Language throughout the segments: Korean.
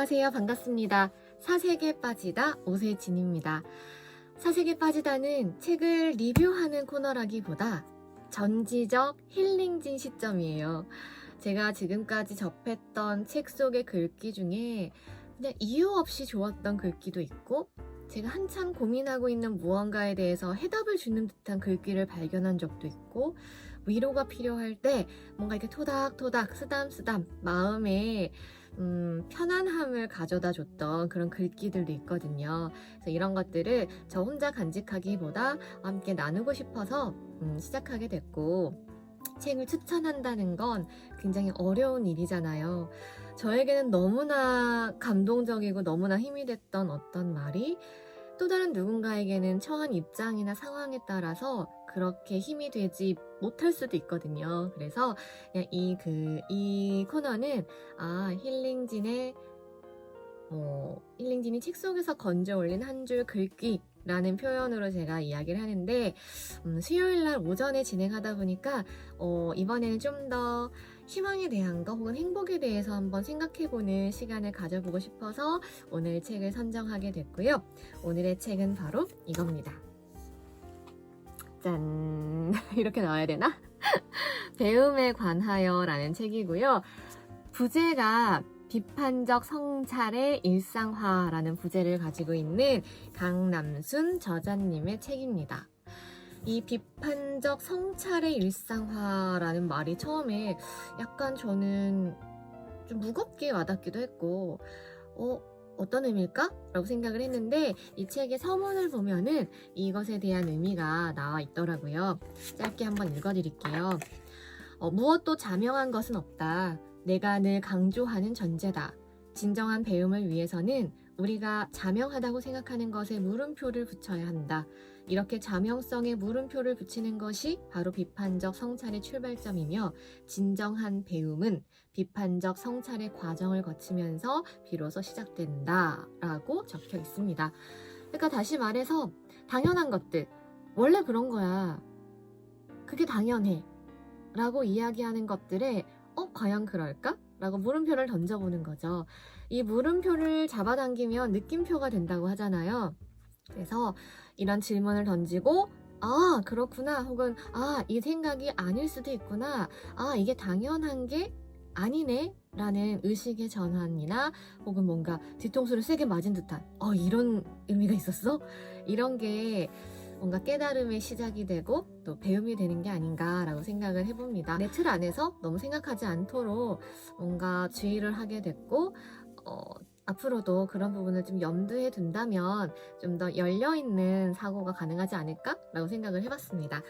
안녕하세요. 반갑습니다. 사색에 빠지다 오세진입니다. 사색에 빠지다는 책을 리뷰하는 코너라기보다 전지적 힐링진 시점이에요. 제가 지금까지 접했던 책 속의 글귀 중에 그냥 이유 없이 좋았던 글귀도 있고, 제가 한참 고민하고 있는 무언가에 대해서 해답을 주는 듯한 글귀를 발견한 적도 있고, 위로가 필요할 때 뭔가 이렇게 토닥토닥 쓰담쓰담 마음에 편안함을 가져다 줬던 그런 글귀들도 있거든요. 그래서 이런 것들을 저 혼자 간직하기보다 함께 나누고 싶어서 시작하게 됐고, 책을 추천한다는 건 굉장히 어려운 일이잖아요. 저에게는 너무나 감동적이고 너무나 힘이 됐던 어떤 말이 또 다른 누군가에게는 처한 입장이나 상황에 따라서 그렇게 힘이 되지 못할 수도 있거든요. 그래서 그냥 이 코너는 힐링진이 책 속에서 건져 올린 한 줄 글귀라는 표현으로 제가 이야기를 하는데, 수요일날 오전에 진행하다 보니까 이번에는 좀 더 희망에 대한 거 혹은 행복에 대해서 한번 생각해보는 시간을 가져보고 싶어서 오늘 책을 선정하게 됐고요. 오늘의 책은 바로 이겁니다. 짠! 이렇게 나와야 되나? 배움에 관하여 라는 책이고요. 부제가 비판적 성찰의 일상화라는 부제를 가지고 있는 강남순 저자님의 책입니다. 이 비판적 성찰의 일상화라는 말이 처음에 약간 저는 좀 무겁게 와닿기도 했고, 어떤 의미일까? 라고 생각을 했는데, 이 책의 서문을 보면은 이것에 대한 의미가 나와 있더라고요. 짧게 한번 읽어드릴게요. 무엇도 자명한 것은 없다. 내가 늘 강조하는 전제다. 진정한 배움을 위해서는 우리가 자명하다고 생각하는 것에 물음표를 붙여야 한다. 이렇게 자명성에 물음표를 붙이는 것이 바로 비판적 성찰의 출발점이며, 진정한 배움은 비판적 성찰의 과정을 거치면서 비로소 시작된다 라고 적혀 있습니다. 그러니까 다시 말해서 당연한 것들, 원래 그런 거야, 그게 당연해 라고 이야기하는 것들에 과연 그럴까? 라고 물음표를 던져보는 거죠. 이 물음표를 잡아당기면 느낌표가 된다고 하잖아요. 그래서 이런 질문을 던지고, 그렇구나, 혹은 이 생각이 아닐 수도 있구나, 이게 당연한 게 아니네 라는 의식의 전환이나 혹은 뭔가 뒤통수를 세게 맞은 듯한 이런 의미가 있었어? 이런 게 뭔가 깨달음의 시작이 되고 또 배움이 되는 게 아닌가라고 생각을 해봅니다. 내 틀 안에서 너무 생각하지 않도록 뭔가 주의를 하게 됐고, 앞으로도 그런 부분을 좀 염두에 둔다면 좀 더 열려있는 사고가 가능하지 않을까라고 생각을 해봤습니다.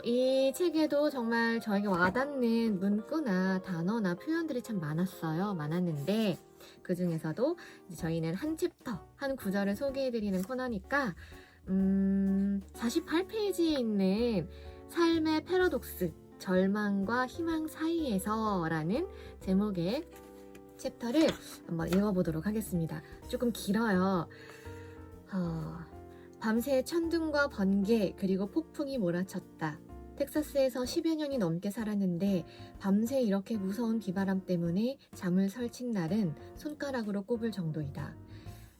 이 책에도 정말 저에게 와닿는 문구나 단어나 표현들이 참 많았는데, 그 중에서도 저희는 한 챕터, 한 구절을 소개해드리는 코너니까 48페이지에 있는 삶의 패러독스, 절망과 희망 사이에서 라는 제목의 챕터를 한번 읽어보도록 하겠습니다. 조금 길어요. 밤새 천둥과 번개 그리고 폭풍이 몰아쳤다. 텍사스에서 10여 년이 넘게 살았는데 밤새 이렇게 무서운 비바람 때문에 잠을 설친 날은 손가락으로 꼽을 정도이다.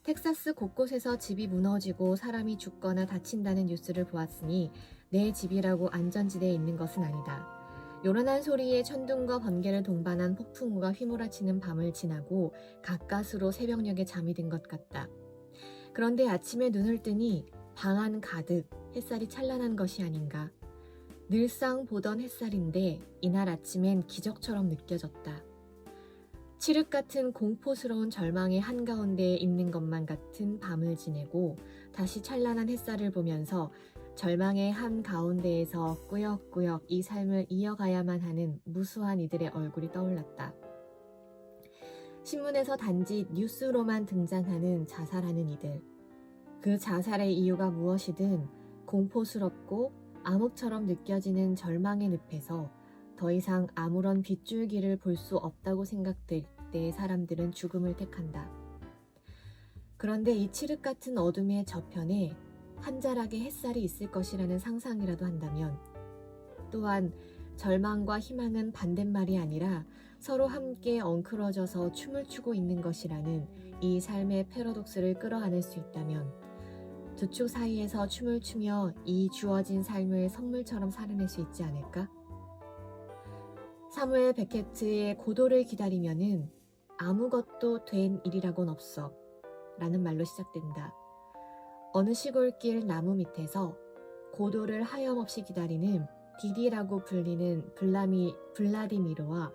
텍사스 곳곳에서 집이 무너지고 사람이 죽거나 다친다는 뉴스를 보았으니 내 집이라고 안전지대에 있는 것은 아니다. 요란한 소리에 천둥과 번개를 동반한 폭풍우가 휘몰아치는 밤을 지나고 가까스로 새벽녘에 잠이 든 것 같다. 그런데 아침에 눈을 뜨니 방 안 가득 햇살이 찬란한 것이 아닌가. 늘상 보던 햇살인데 이날 아침엔 기적처럼 느껴졌다. 칠흑 같은 공포스러운 절망의 한가운데에 있는 것만 같은 밤을 지내고 다시 찬란한 햇살을 보면서 절망의 한가운데에서 꾸역꾸역 이 삶을 이어가야만 하는 무수한 이들의 얼굴이 떠올랐다. 신문에서 단지 뉴스로만 등장하는 자살하는 이들. 그 자살의 이유가 무엇이든 공포스럽고 암흑처럼 느껴지는 절망의 늪에서 더 이상 아무런 빗줄기를 볼 수 없다고 생각될 때 사람들은 죽음을 택한다. 그런데 이 칠흑 같은 어둠의 저편에 한 자락의 햇살이 있을 것이라는 상상이라도 한다면, 또한 절망과 희망은 반대말이 아니라 서로 함께 엉클어져서 춤을 추고 있는 것이라는 이 삶의 패러독스를 끌어안을 수 있다면 두 축 사이에서 춤을 추며 이 주어진 삶을 선물처럼 살아낼 수 있지 않을까? 사무엘 베케트의 고도를 기다리면은 아무것도 된 일이라곤 없어 라는 말로 시작된다. 어느 시골길 나무 밑에서 고도를 하염없이 기다리는 디디라고 불리는 블라디미르와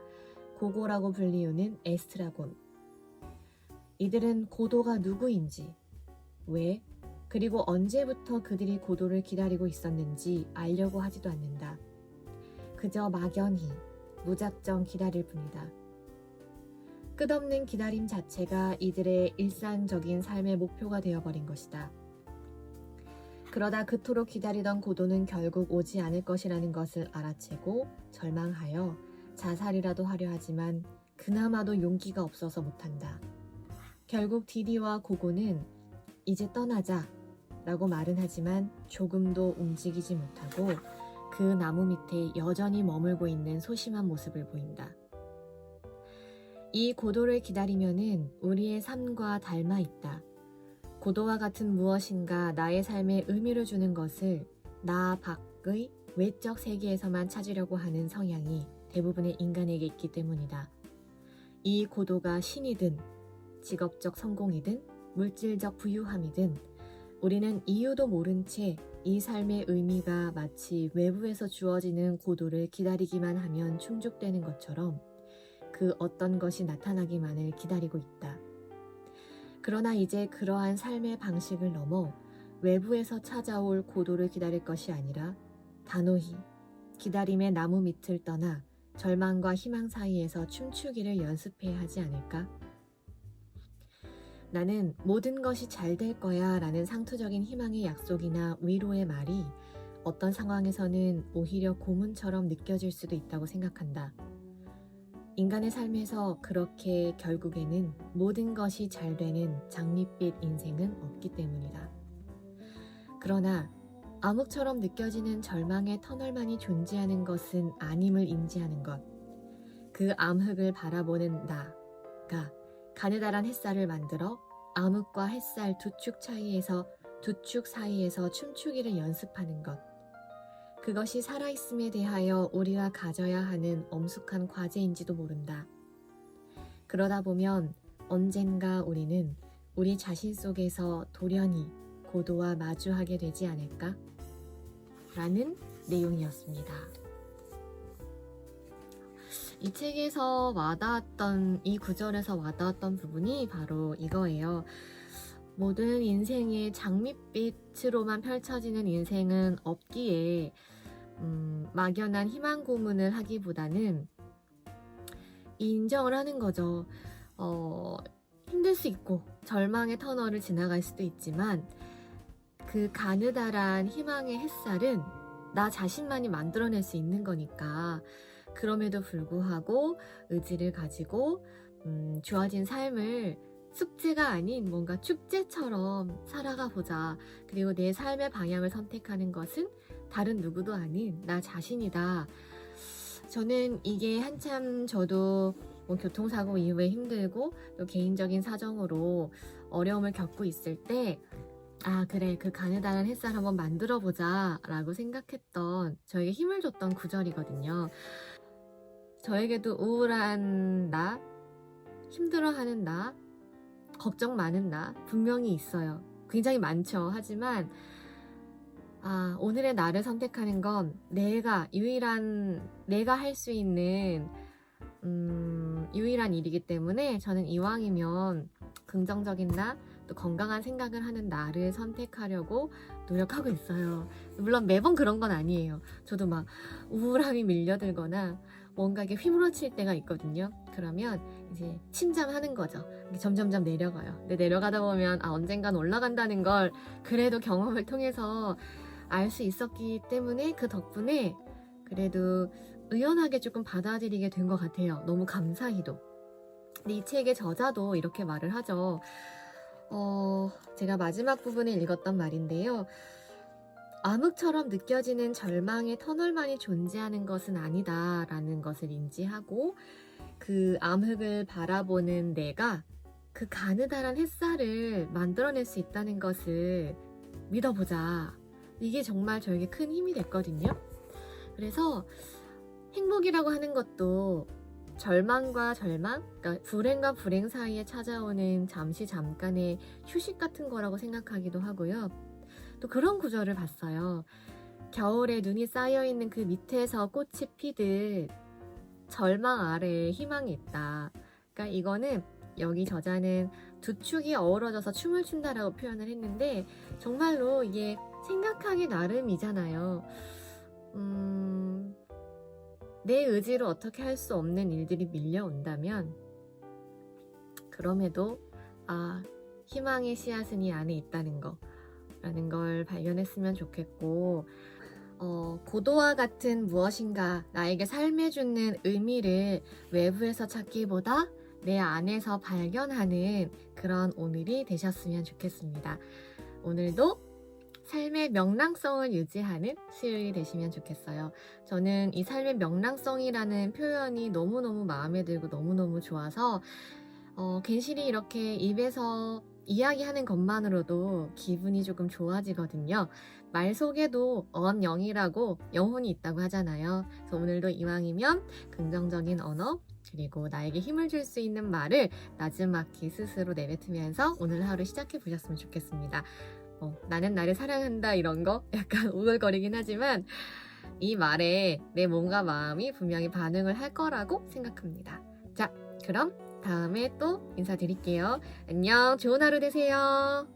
고고라고 불리우는 에스트라곤. 이들은 고도가 누구인지, 왜, 그리고 언제부터 그들이 고도를 기다리고 있었는지 알려고 하지도 않는다. 그저 막연히, 무작정 기다릴 뿐이다. 끝없는 기다림 자체가 이들의 일상적인 삶의 목표가 되어버린 것이다. 그러다 그토록 기다리던 고도는 결국 오지 않을 것이라는 것을 알아채고 절망하여 자살이라도 하려 하지만 그나마도 용기가 없어서 못한다. 결국 디디와 고고는 이제 떠나자 라고 말은 하지만 조금도 움직이지 못하고 그 나무 밑에 여전히 머물고 있는 소심한 모습을 보인다. 이 고도를 기다리면은 우리의 삶과 닮아 있다. 고도와 같은 무엇인가 나의 삶에 의미를 주는 것을 나 밖의 외적 세계에서만 찾으려고 하는 성향이 대부분의 인간에게 있기 때문이다. 이 고도가 신이든 직업적 성공이든 물질적 부유함이든 우리는 이유도 모른 채 이 삶의 의미가 마치 외부에서 주어지는 고도를 기다리기만 하면 충족되는 것처럼 그 어떤 것이 나타나기만을 기다리고 있다. 그러나 이제 그러한 삶의 방식을 넘어 외부에서 찾아올 고도를 기다릴 것이 아니라 단호히 기다림의 나무 밑을 떠나 절망과 희망 사이에서 춤추기를 연습해야 하지 않을까? 나는 모든 것이 잘 될 거야 라는 상투적인 희망의 약속이나 위로의 말이 어떤 상황에서는 오히려 고문처럼 느껴질 수도 있다고 생각한다. 인간의 삶에서 그렇게 결국에는 모든 것이 잘 되는 장밋빛 인생은 없기 때문이다. 그러나 암흑처럼 느껴지는 절망의 터널만이 존재하는 것은 아님을 인지하는 것. 그 암흑을 바라보는 나가 가느다란 햇살을 만들어 암흑과 햇살 두 축 사이에서 춤추기를 연습하는 것. 그것이 살아있음에 대하여 우리가 가져야 하는 엄숙한 과제인지도 모른다. 그러다 보면 언젠가 우리는 우리 자신 속에서 돌연히 고도와 마주하게 되지 않을까? 라는 내용이었습니다. 이 책에서 와닿았던, 이 구절에서 와닿았던 부분이 바로 이거예요. 모든 인생의 장밋빛으로만 펼쳐지는 인생은 없기에 막연한 희망 고문을 하기보다는 인정을 하는 거죠. 힘들 수 있고 절망의 터널을 지나갈 수도 있지만 그 가느다란 희망의 햇살은 나 자신만이 만들어낼 수 있는 거니까 그럼에도 불구하고 의지를 가지고 주어진 삶을 숙제가 아닌 뭔가 축제처럼 살아가 보자. 그리고 내 삶의 방향을 선택하는 것은 다른 누구도 아닌 나 자신이다. 저는 이게 한참 저도 뭐 교통사고 이후에 힘들고 또 개인적인 사정으로 어려움을 겪고 있을 때 그래, 그 가느다란 햇살 한번 만들어보자 라고 생각했던, 저에게 힘을 줬던 구절이거든요. 저에게도 우울한 나, 힘들어하는 나, 걱정 많은 나 분명히 있어요. 굉장히 많죠. 하지만 오늘의 나를 선택하는 건 내가 할 수 있는 유일한 일이기 때문에 저는 이왕이면 긍정적인 나, 또 건강한 생각을 하는 나를 선택하려고 노력하고 있어요. 물론 매번 그런 건 아니에요. 저도 막 우울함이 밀려들거나 뭔가 이게 휘몰아칠 때가 있거든요. 그러면 이제 침잠하는 거죠. 점점점 내려가요. 근데 내려가다 보면 언젠간 올라간다는 걸 그래도 경험을 통해서 알 수 있었기 때문에 그 덕분에 그래도 의연하게 조금 받아들이게 된 것 같아요. 너무 감사히도. 근데 이 책의 저자도 이렇게 말을 하죠. 제가 마지막 부분에 읽었던 말인데요. 암흑처럼 느껴지는 절망의 터널만이 존재하는 것은 아니다라는 것을 인지하고 그 암흑을 바라보는 내가 그 가느다란 햇살을 만들어낼 수 있다는 것을 믿어보자. 이게 정말 저에게 큰 힘이 됐거든요. 그래서 행복이라고 하는 것도 절망과 절망, 그러니까 불행과 불행 사이에 찾아오는 잠깐의 휴식 같은 거라고 생각하기도 하고요. 또 그런 구절을 봤어요. 겨울에 눈이 쌓여있는 그 밑에서 꽃이 피듯 절망 아래에 희망이 있다. 그러니까 이거는 여기 저자는 두 축이 어우러져서 춤을 춘다라고 표현을 했는데 정말로 이게 생각하기 나름이잖아요. 내 의지로 어떻게 할 수 없는 일들이 밀려온다면 그럼에도 희망의 씨앗은 이 안에 있다는 거 라는 걸 발견했으면 좋겠고 고도와 같은 무엇인가 나에게 삶에 주는 의미를 외부에서 찾기보다 내 안에서 발견하는 그런 오늘이 되셨으면 좋겠습니다. 오늘도 삶의 명랑성을 유지하는 수요일이 되시면 좋겠어요. 저는 이 삶의 명랑성이라는 표현이 너무너무 마음에 들고 너무너무 좋아서 괜시리 이렇게 입에서 이야기하는 것만으로도 기분이 조금 좋아지거든요. 말 속에도 영이라고 영혼이 있다고 하잖아요. 그래서 오늘도 이왕이면 긍정적인 언어 그리고 나에게 힘을 줄 수 있는 말을 나지막히 스스로 내뱉으면서 오늘 하루 시작해 보셨으면 좋겠습니다. 나는 나를 사랑한다 이런 거 약간 오글거리긴 하지만 이 말에 내 몸과 마음이 분명히 반응을 할 거라고 생각합니다. 자, 그럼 다음에 또 인사드릴게요. 안녕, 좋은 하루 되세요.